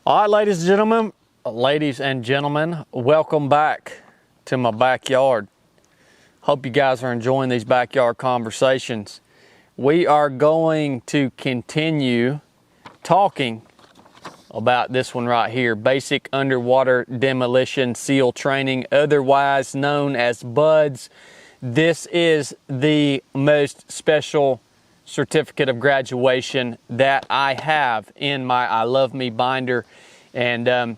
All right, ladies and gentlemen, welcome back to my backyard. Hope you guys are enjoying these backyard conversations. We are going to continue talking about this one right here, basic underwater demolition seal training, otherwise known as BUDS. This is the most special certificate of graduation that I have in my I Love Me binder, and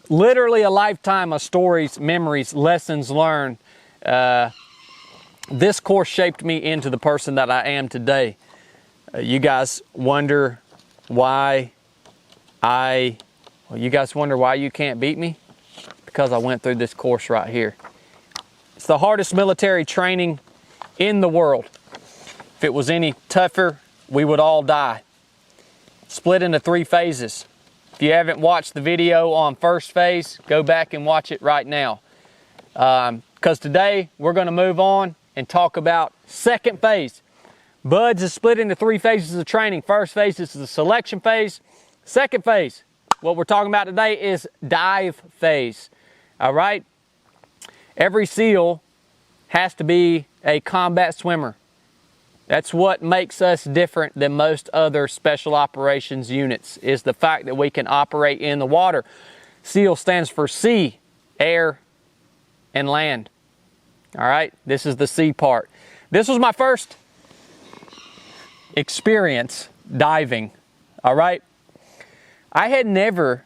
literally a lifetime of stories, memories, lessons learned. This course shaped me into the person that I am today. You guys wonder why you can't beat me? Because I went through this course right here. It's the hardest military training in the world. If it was any tougher, we would all die. Split into 3 phases. If you haven't watched the video on first phase, go back and watch it right now. Because today we're going to move on and talk about second phase. BUDS is split into 3 phases of training. First phase is the selection phase. Second phase, what we're talking about today, is dive phase. All right? Every SEAL has to be a combat swimmer. That's what makes us different than most other special operations units, is the fact that we can operate in the water. SEAL stands for sea, air, and land. All right, this is the sea part. This was my first experience diving, all right? I had never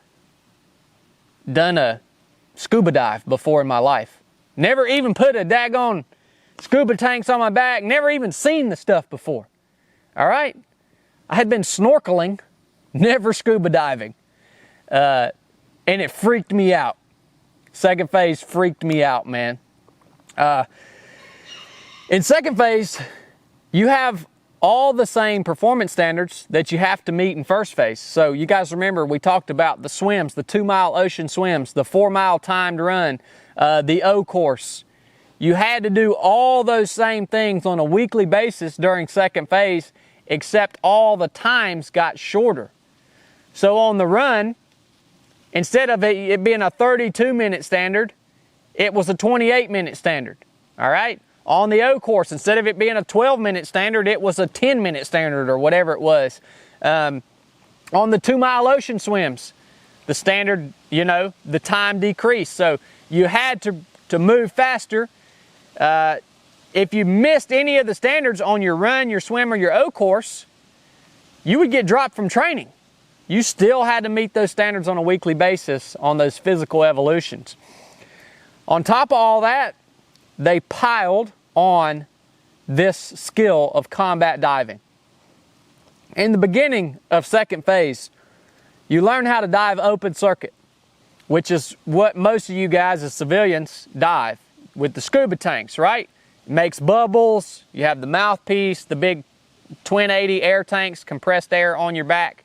done a scuba dive before in my life. Never even put a daggone scuba tanks on my back, never even seen the stuff before. All right? I had been snorkeling, never scuba diving. And it freaked me out. Second phase freaked me out, man. In second phase, you have all the same performance standards that you have to meet in first phase. So you guys remember we talked about the swims, the 2-mile ocean swims, the 4-mile timed run, the O course. You had to do all those same things on a weekly basis during second phase, except all the times got shorter. So on the run, instead of it being a 32-minute standard, it was a 28-minute standard. All right? On the O course, instead of it being a 12-minute standard, it was a 10-minute standard or whatever it was. On the 2-mile ocean swims, the standard, the time decreased. So you had to move faster. If you missed any of the standards on your run, your swim, or your O course, you would get dropped from training. You still had to meet those standards on a weekly basis on those physical evolutions. On top of all that, they piled on this skill of combat diving. In the beginning of second phase, you learn how to dive open circuit, which is what most of you guys as civilians dive with the scuba tanks, right? It makes bubbles, you have the mouthpiece, the big twin 80 air tanks, compressed air on your back.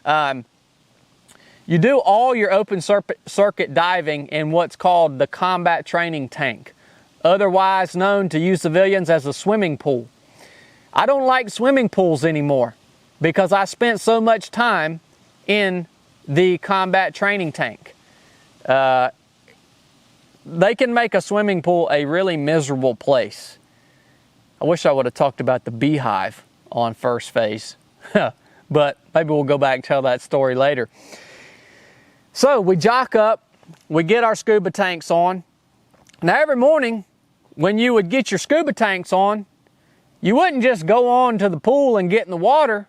You do all your open circuit diving in what's called the combat training tank, otherwise known to you civilians as a swimming pool. I don't like swimming pools anymore because I spent so much time in the combat training tank. They can make a swimming pool a really miserable place. I wish I would have talked about the beehive on first phase, but maybe we'll go back and tell that story later. So we jock up, we get our scuba tanks on. Now every morning when you would get your scuba tanks on, you wouldn't just go on to the pool and get in the water.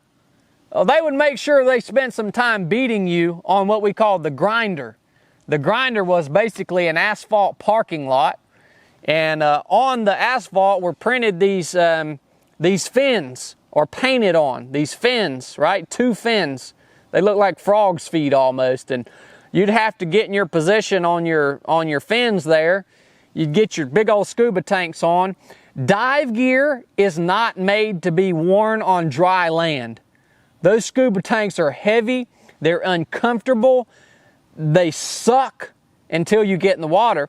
They would make sure they spent some time beating you on what we call the grinder. The grinder was basically an asphalt parking lot, and on the asphalt were printed these fins, or painted on these fins, right? 2 fins. They look like frog's feet almost, and you'd have to get in your position on your fins there. You'd get your big old scuba tanks on. Dive gear is not made to be worn on dry land. Those scuba tanks are heavy, they're uncomfortable, they suck until you get in the water.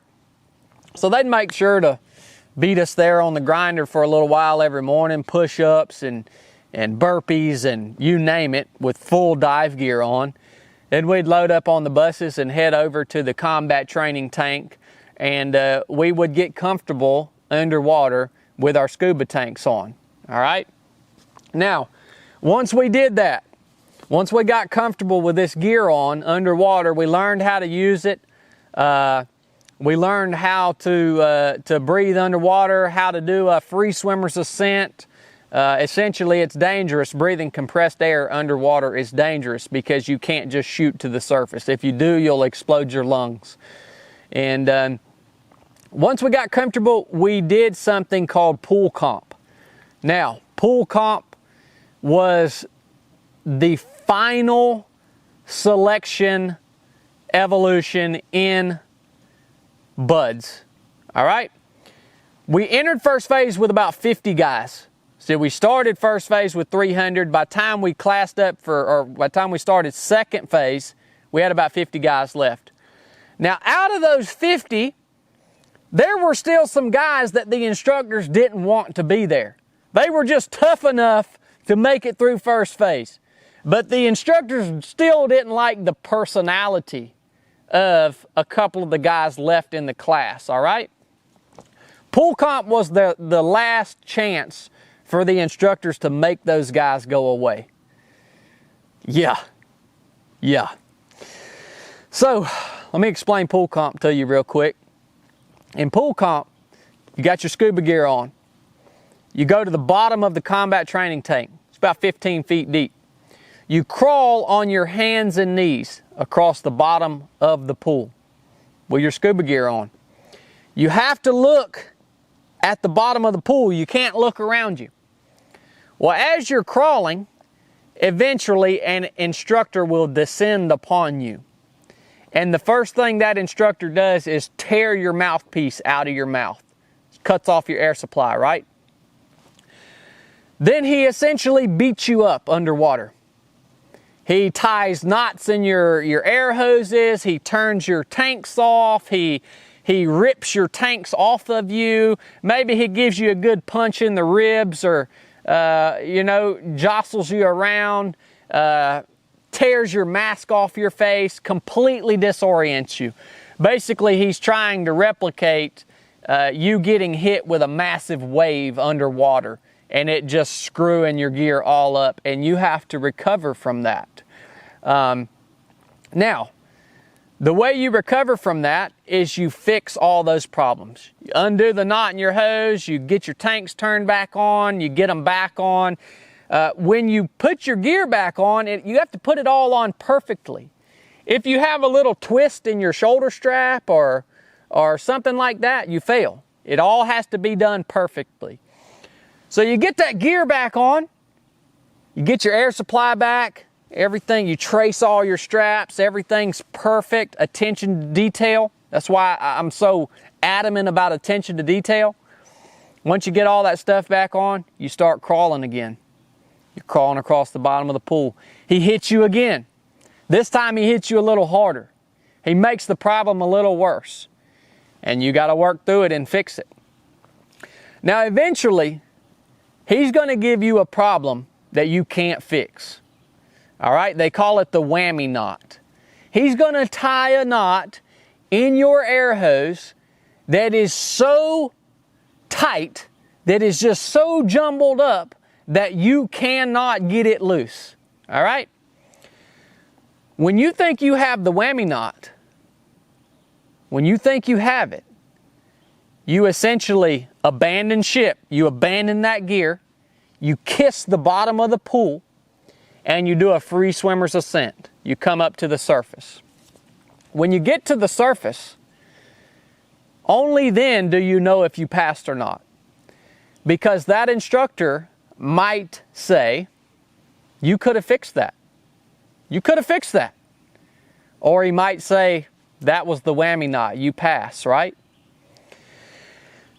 So they'd make sure to beat us there on the grinder for a little while every morning, push-ups and burpees and you name it, with full dive gear on. Then we'd load up on the buses and head over to the combat training tank, and we would get comfortable underwater with our scuba tanks on, all right? Now, once we did that, once we got comfortable with this gear on underwater, we learned how to use it. We learned how to breathe underwater, how to do a free swimmer's ascent. Essentially, it's dangerous. Breathing compressed air underwater is dangerous because you can't just shoot to the surface. If you do, you'll explode your lungs. And once we got comfortable, we did something called pool comp. Now, pool comp was the final selection evolution in buds. All right? We entered first phase with about 50 guys. So we started first phase with 300. By the time we classed up by the time we started second phase, we had about 50 guys left. Now, out of those 50, there were still some guys that the instructors didn't want to be there. They were just tough enough to make it through first phase. But the instructors still didn't like the personality of a couple of the guys left in the class, all right? Pool comp was the last chance for the instructors to make those guys go away. Yeah. So, let me explain pool comp to you real quick. In pool comp, you got your scuba gear on. You go to the bottom of the combat training tank. It's about 15 feet deep. You crawl on your hands and knees across the bottom of the pool with your scuba gear on. You have to look at the bottom of the pool. You can't look around you. Well, as you're crawling, eventually an instructor will descend upon you. And the first thing that instructor does is tear your mouthpiece out of your mouth. Cuts off your air supply, right? Then he essentially beats you up underwater. He ties knots in your air hoses. He turns your tanks off. He rips your tanks off of you. Maybe he gives you a good punch in the ribs, or, jostles you around, tears your mask off your face, completely disorients you. Basically, he's trying to replicate you getting hit with a massive wave underwater and it just screwing your gear all up, and you have to recover from that. Now, the way you recover from that is you fix all those problems. You undo the knot in your hose, you get your tanks turned back on, you get them back on. When you put your gear back on, you have to put it all on perfectly. If you have a little twist in your shoulder strap or something like that, you fail. It all has to be done perfectly. So you get that gear back on, you get your air supply back, everything, you trace all your straps, everything's perfect, attention to detail. That's why I'm so adamant about attention to detail. Once you get all that stuff back on, you start crawling again. You're crawling across the bottom of the pool. He hits you again. This time he hits you a little harder. He makes the problem a little worse. And you got to work through it and fix it. Now eventually, he's going to give you a problem that you can't fix. All right? They call it the whammy knot. He's going to tie a knot in your air hose that is so tight, that is just so jumbled up that you cannot get it loose. All right? When you think you have the whammy knot, when you think you have it, you essentially abandon ship. You abandon that gear, you kiss the bottom of the pool, and you do a free swimmer's ascent. You come up to the surface. When you get to the surface, only then do you know if you passed or not. Because that instructor might say, you could have fixed that. You could have fixed that. Or he might say, that was the whammy knot, you pass, right?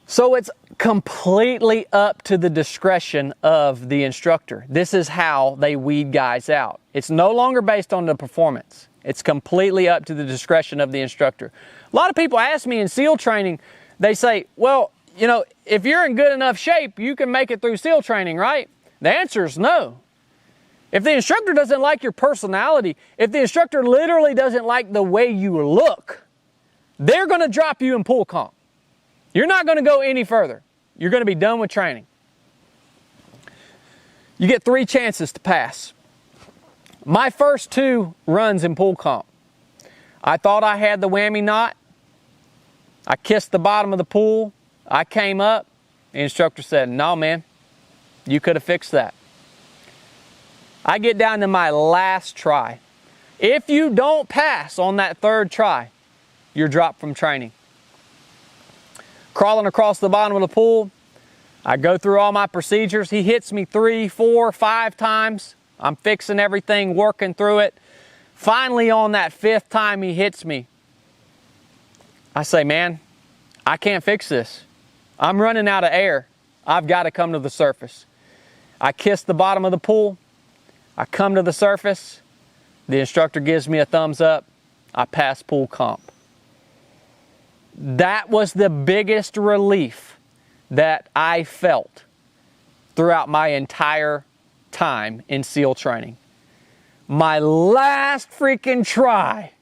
So it's completely up to the discretion of the instructor. This is how they weed guys out. It's no longer based on the performance. It's completely up to the discretion of the instructor. A lot of people ask me in SEAL training, they say, well, if you're in good enough shape, you can make it through SEAL training, right? The answer is no. If the instructor doesn't like your personality, if the instructor literally doesn't like the way you look, they're going to drop you in pool comp. You're not going to go any further. You're going to be done with training. You get 3 chances to pass. My first 2 runs in pool comp, I thought I had the whammy knot. I kissed the bottom of the pool. I came up. The instructor said, "No, man, you could have fixed that." I get down to my last try. If you don't pass on that 3rd try, you're dropped from training. Crawling across the bottom of the pool, I go through all my procedures. He hits me 3, 4, 5 times. I'm fixing everything, working through it. Finally, on that 5th time he hits me, I say, "Man, I can't fix this. I'm running out of air. I've got to come to the surface." I kiss the bottom of the pool. I come to the surface. The instructor gives me a thumbs up. I pass pool comp. That was the biggest relief that I felt throughout my entire time in SEAL training. My last freaking try,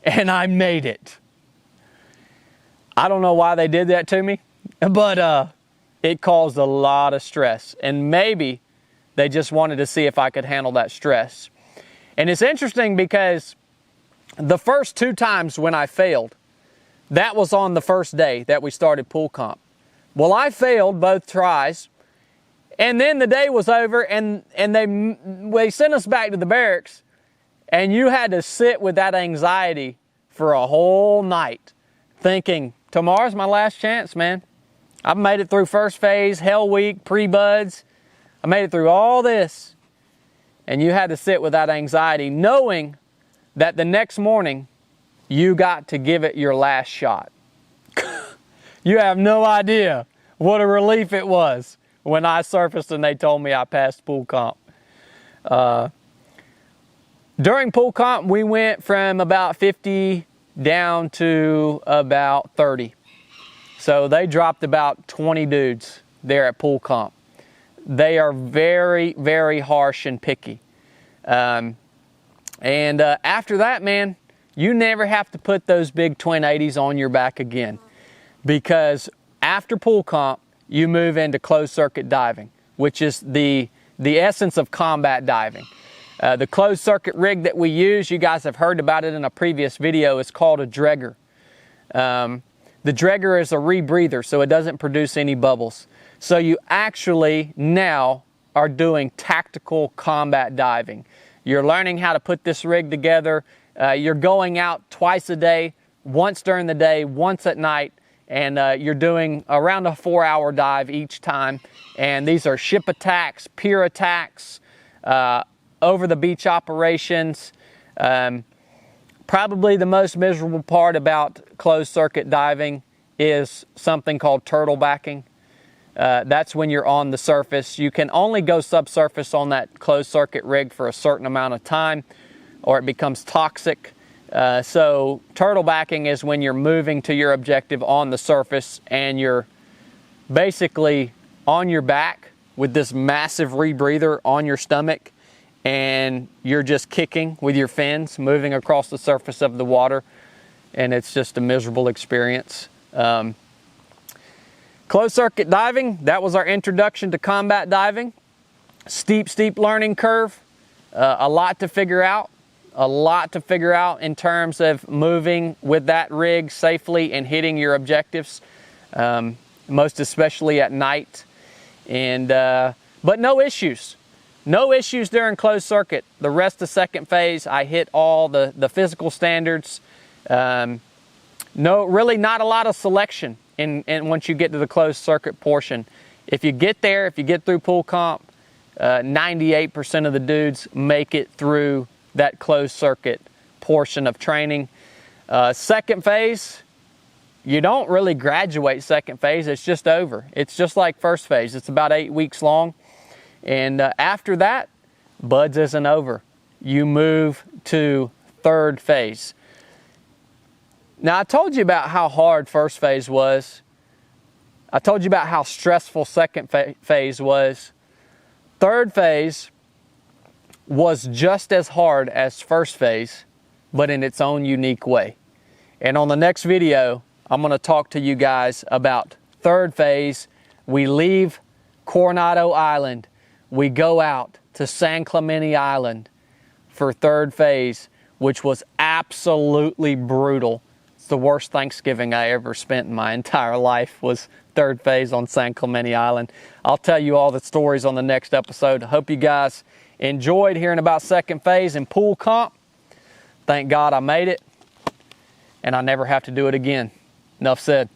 and I made it. I don't know why they did that to me, but it caused a lot of stress, and maybe they just wanted to see if I could handle that stress. And it's interesting because the first 2 times when I failed, that was on the first day that we started pool comp. Well, I failed both tries, and then the day was over, and they sent us back to the barracks, and you had to sit with that anxiety for a whole night, thinking, tomorrow's my last chance, man. I've made it through first phase, hell week, pre-buds. I made it through all this. And you had to sit with that anxiety, knowing that the next morning, you got to give it your last shot. You have no idea what a relief it was when I surfaced and they told me I passed pool comp. During pool comp, we went from about 50 down to about 30. So they dropped about 20 dudes there at pool comp. They are very, very harsh and picky. After that, man, you never have to put those big twin 80s on your back again, because after pool comp, you move into closed circuit diving, which is the essence of combat diving. The closed circuit rig that we use, you guys have heard about it in a previous video, is called a dregger. The dregger is a rebreather, so it doesn't produce any bubbles. So you actually now are doing tactical combat diving. You're learning how to put this rig together. You're going out twice a day, once during the day, once at night, and you're doing around a 4-hour dive each time. And these are ship attacks, pier attacks, over the beach operations. Probably the most miserable part about closed circuit diving is something called turtlebacking. That's when you're on the surface. You can only go subsurface on that closed circuit rig for a certain amount of time, or it becomes toxic. So turtlebacking is when you're moving to your objective on the surface and you're basically on your back with this massive rebreather on your stomach, and you're just kicking with your fins, moving across the surface of the water, and it's just a miserable experience. Closed circuit diving, that was our introduction to combat diving. Steep learning curve, a lot to figure out. A lot to figure out in terms of moving with that rig safely and hitting your objectives, most especially at night. But no issues. No issues during closed circuit. The rest of second phase, I hit all the physical standards. Really not a lot of selection in once you get to the closed circuit portion. If you get there, if you get through pool comp, 98% of the dudes make it through that closed circuit portion of training. Second phase, you don't really graduate second phase. It's just over. It's just like first phase. It's about 8 weeks long. And after that, BUDS isn't over. You move to third phase. Now, I told you about how hard first phase was. I told you about how stressful second phase was. Third phase was just as hard as first phase, but in its own unique way. And on the next video, I'm going to talk to you guys about third phase. We leave Coronado Island. We go out to San Clemente Island for third phase, which was absolutely brutal. It's the worst Thanksgiving I ever spent in my entire life was third phase on San Clemente Island. I'll tell you all the stories on the next episode. I hope you guys enjoyed hearing about second phase and pool comp. Thank God I made it, and I never have to do it again. Enough said.